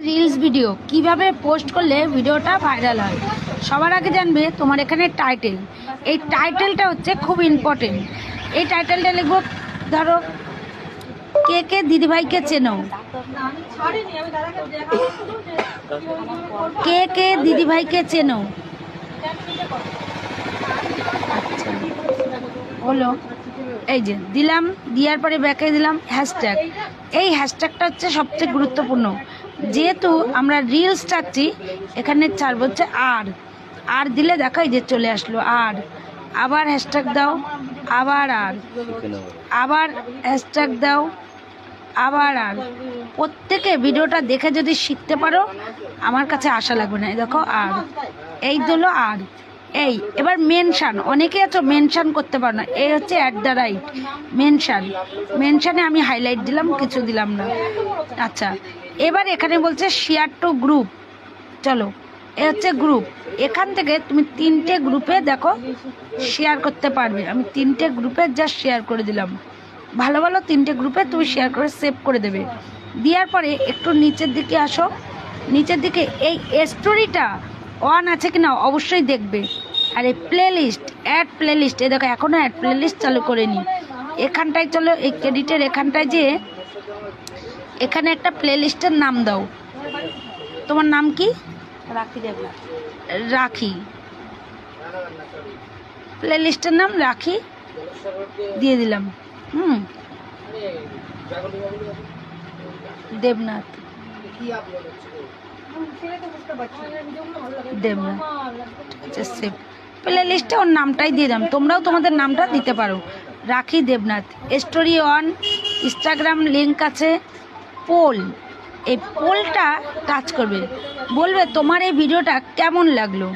Reels video কিভাবে post করলে ভিডিওটা ভাইরাল হয়। সবার আগে জানবে তোমার এখানে টাইটেল। এই টাইটেলটা হচ্ছে খুব ইম্পর্টেন্ট। এই টাইটেলটা লিখবো, ধরো কে কে দিদিভাইকে চেনো, কে কে দিদিভাইকে চেনো। আচ্ছা হলো, এই যে দিলাম, দেওয়ার পরে ব্যাকে দিলাম হ্যাশট্যাগ। এই হ্যাশট্যাগটা হচ্ছে সবচেয়ে গুরুত্বপূর্ণ, যেহেতু আমরা রিলস চাচ্ছি। এখানে ছাড়বো হচ্ছে আর দিলে দেখো এই যে চলে আসলো আর। আবার হ্যাশট্যাগ দাও, আবার আবার হ্যাশট্যাগ দাও, আবার প্রত্যেকে ভিডিওটা দেখে যদি শিখতে পারো আমার কাছে আশা লাগবে না। এই দেখো আর, এই হলো আর। এই এবার মেনশান, অনেকে আছো মেনশান করতে পারো না, এই হচ্ছে @ মেনশানে আমি হাইলাইট দিলাম, কিছু দিলাম না। আচ্ছা এবার এখানে বলছে শেয়ার টু গ্রুপ। চলো এ হচ্ছে গ্রুপ, এখান থেকে তুমি 3টে গ্রুপে দেখো শেয়ার করতে পারবে। আমি 3টে গ্রুপে জাস্ট শেয়ার করে দিলাম। ভালো ভালো 3টে গ্রুপে তুমি শেয়ার করে সেভ করে দেবে। দেওয়ার পরে একটু নিচের দিকে আসো, নিচের দিকে এই স্টোরিটা অন আছে কিনা অবশ্যই দেখবে। আর এই অ্যাড প্লেলিস্ট, এই দেখো এখনও অ্যাড প্লেলিস্ট চালু করিনি। এখানটায় চলো, এই ক্রেডিটের এখানটায় যে এখানে একটা প্লেলিস্টের নাম দাও। তোমার নাম কি? রাখি। প্লেলিস্টের নাম রাখি দিয়ে দিলাম। দেবনাথ, দেবনাথ। আচ্ছা সেভ প্লে লিস্টে ওর নামটাই দিয়ে দিলাম, তোমরাও তোমাদের নামটা দিতে পারো। রাখি Debnath. Story on, Instagram link আছে, পোল। এই পোলটা টাচ করবে, বলবে তোমার এই ভিডিওটা কেমন লাগলো,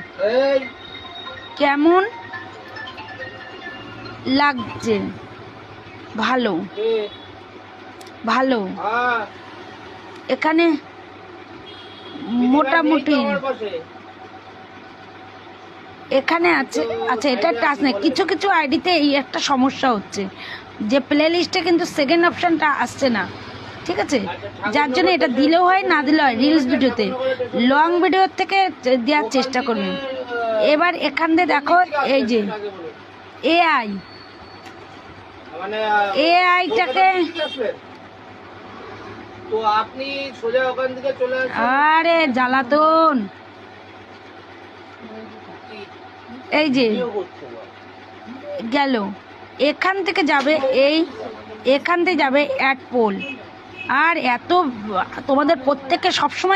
কেমন লাগছে, ভালো ভালো। এখানে মোটামুটি এখানে আছে। আচ্ছা এটা টাচ নেই, কিছু কিছু আইডিতে এই একটা সমস্যা হচ্ছে যে প্লে লিস্টে কিন্তু সেকেন্ড অপশানটা আসছে না, ঠিক আছে? যার জন্য এটা দিলেও হয় না দিলেও হয়। রিলস ভিডিওতে, লং ভিডিওর থেকে দেওয়ার চেষ্টা করবেন। এবার এখান থেকে দেখো এই যে এআইটাকে, আরে জ্বালাতন, এই যে গেল, এখান থেকে যাবে, এখান থেকে যাবে অ্যাড পোল। আর এত তোমাদের প্রত্যেককে সবসময়